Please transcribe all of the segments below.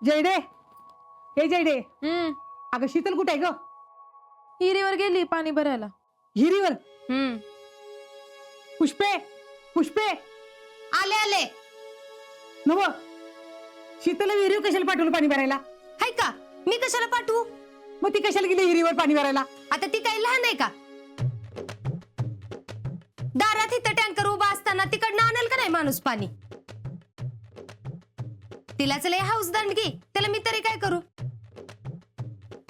जयडे, हे जयडे, अगं शीतल कुठे आहे ग? हिरीवर गेली पाणी भरायला. हिरीवर? पुष्पे, पुष्पे, आले आले. नव शीतल विहिरीवर कशाला पाठवलं पाणी भरायला? हाय का? मी कशाला पाठवू? मग ती कशाला गेली हिरीवर पाणी भरायला? आता ती काही लहान आहे का? दारात इथं टँकर उभा असताना तिकडनं आणेल का नाही माणूस पाणी? तिलाच लय हाऊस दंडगी, त्याला मी तरी काय करू?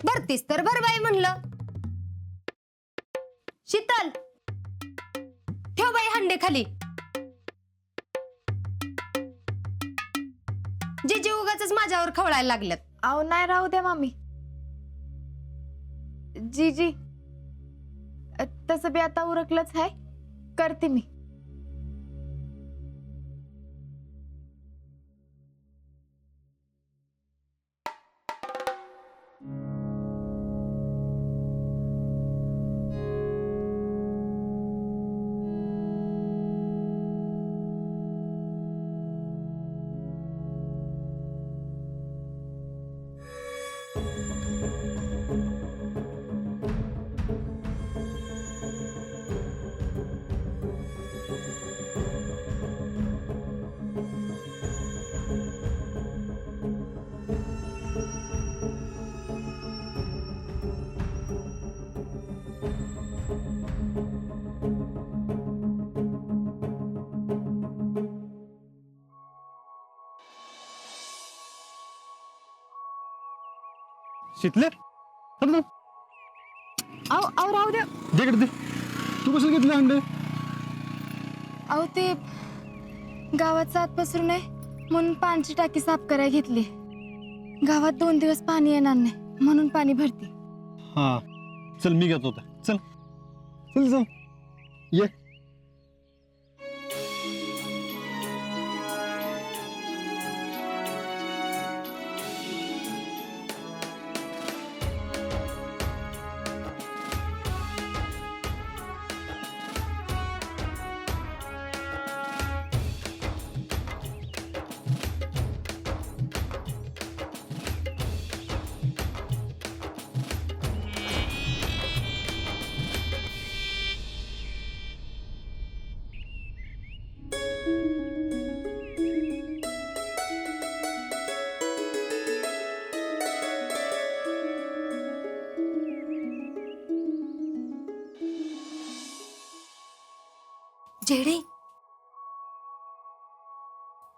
भरतीस तर भर बाई म्हणलं. शीतल, ठेव बाई हंडे खाली. जे उगाच माझ्यावर खवळायला लागल्यात. अहो नाही, राहू द्या मामी. जी तसं बी आता उरकलंच आहे, करते मी. शीतले, अहो राहू द्या. दे इकडे दे. तू कसं घेतलं अंडे? अहो ते गावात सात पसरू नये म्हणून पाण्याची टाकी साफ करायला घेतली. गावात 2 दिवस पाणी येणार नाही म्हणून पाणी भरते. हा चल, मी घेतो होता. चल चल चल ये. जेडे,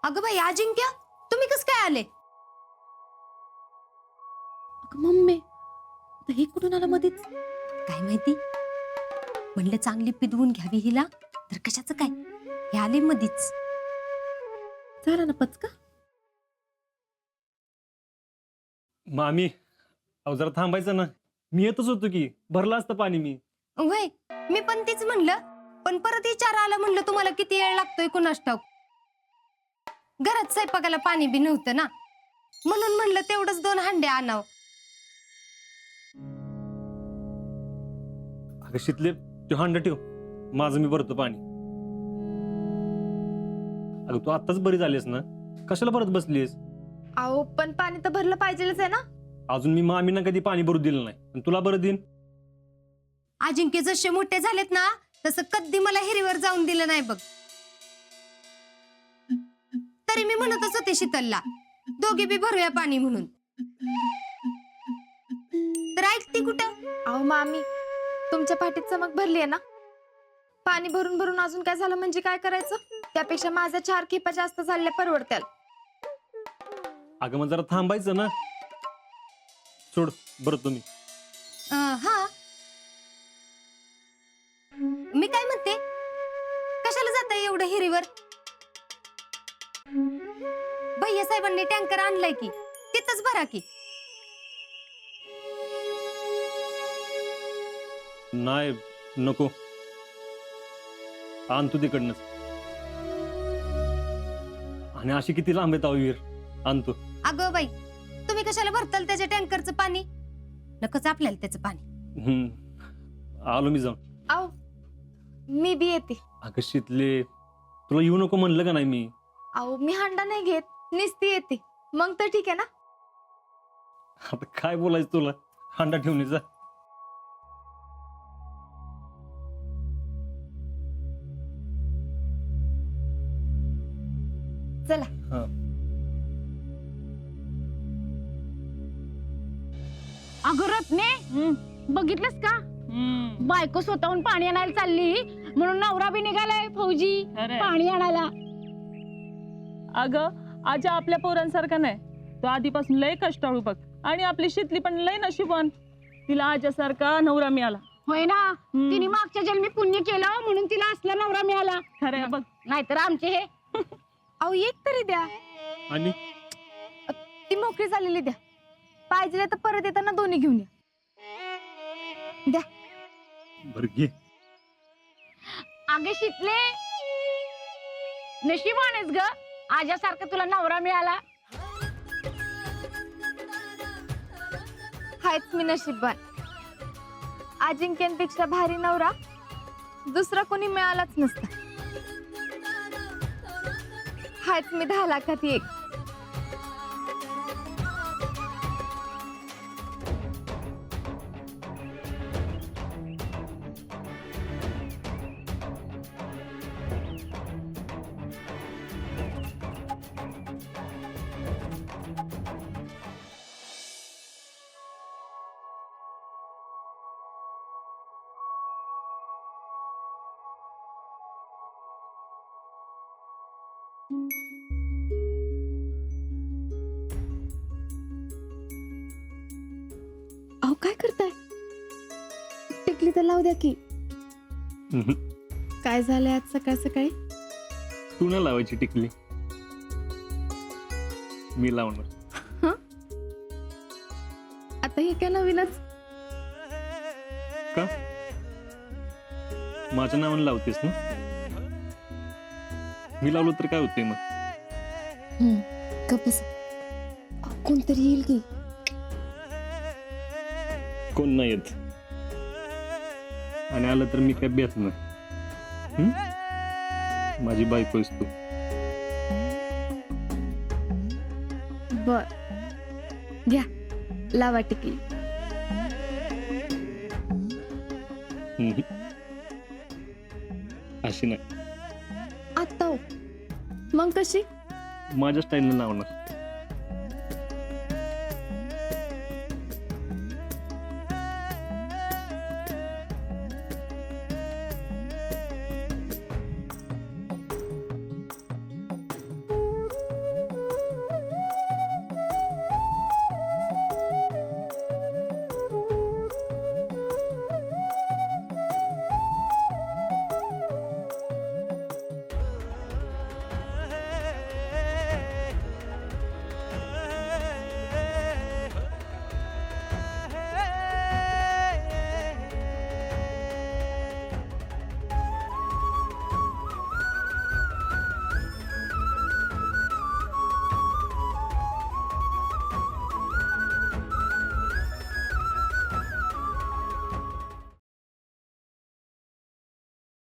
अगं बाई अजिंक्य, तुम्ही कस काय आले? मम्मी हे कुठून आलं मध्येच? काय माहिती, म्हणलं चांगली पिदवून घ्यावी हिला, तर कशाचं काय हे आले मधीच. झालं ना पचका? मामी, अहो जरा थांबायचं ना. मी येतच होतो की, भरलं असतं पाणी मी. वय, मी पण तेच म्हणलं, पण परत विचार आला, म्हणलं तुम्हाला किती वेळ लागतोय कुणास ठाऊक. घरात स्वयंपाकाला पाणी बी नव्हतं ना, म्हणून म्हणलं तेवढंच 2 हंडे आणाव. अगं शीतले, तू हंडा ठेव, माझं मी भरतो पाणी. अगं तू आत्ताच बरी झालीस ना, कशाला परत बसलीस? अहो पण पाणी तर भरलं पाहिजेलच आहे ना. अजून मी मामीना कधी पाणी भरू दिलं नाही, पण तुला बरं देईन. अजिंक्य जसे मोठे झालेत ना, तसं कधी मला हिरीवर जाऊन दिलं नाही बघ. तरी मी म्हणतच होते शीतलला, दोघे बी भरूया पाणी म्हणून, तर ऐकते कुठं? अहो मामी, तुमच्या पाठीत चमक भरली आहे ना. पाणी भरून भरून अजून काय झालं म्हणजे काय करायचं? त्यापेक्षा माझ्या 4 खेपा जास्त झालेल्या परवडत्याल. अगं मग जरा थांबायचं ना. सोड बरं तुम्ही. हा, मी काय म्हणते, कशाला जाताय एवढं हिरीवर? भैया साहेबांनी टँकर आणलाय की, तिथंच भरा की. नाही नको, आणतो तिकडनंच. आणि अशी किती लांब येत विहीर, आणतो. अगं बाई, तुम्ही कशाला भरताल त्याच्या टँकरचं पाणी? नकोच आपल्याला त्याचं पाणी. आलो मी जाऊन. अहो मी बी येते. अगं शीतले, तुला येऊ नको म्हणलं का नाही मी? अहो मी हांडा नाही घेत, निस्ती येते. मग तर ठीक आहे ना. आता काय बोलायचं तुला, हांडा ठेवून ये जा. चला. हा. अगं रत्ने, बघितलंस का बायको स्वतःहून पाणी आणायला चालली म्हणून नवरा बी निघालाय फौजी पाणी आणायला. अगं आजा आपल्या पोरांसारखा नाही, तो आधीपासून लय कष्टाळू बघ, आणि आपली शितली पण लय नशिबवान, तिला आजासारखा नवरा मिळाला. होय ना, तिने मागच्या जन्मी पुण्य केलं म्हणून तिला असला नवरा मिळाला. खरंय बघ. नाहीतर आमचे हे अहो एक तरी द्या, आणि ती मोकळी झालेली द्या, पाहिजे तर परत येताना दोन्ही घेऊन या. द्या. बरं घे. अगे शितले, नशिबानेच ग आजासारखा तुला नवरा मिळाला. हायच मी नशीबवान, अजिंक्यांपेक्षा भारी नवरा दुसरा कोणी मिळालाच नसता. हायच मी 10 लाखात एक. अहो काय करताय, टिकली तर लावू द्या की. काय झालंय आज सकाळ सकाळी? तू ना लावायची टिकली, मी लावणार. आता हे काय नवीनच? का माझ्या नावाने लावतेस ना, मी लावलं तर काय होतंय मग? कपस कोणतरी येईल की. कोण नाही येत, आणि आलं तर मी काय बेत नाही. माझी बायको आहेस तू. बर घ्या, लावा टिकली. अशी नाही, आता हो. मग कशी? माझ्या स्टाईलने लावणार.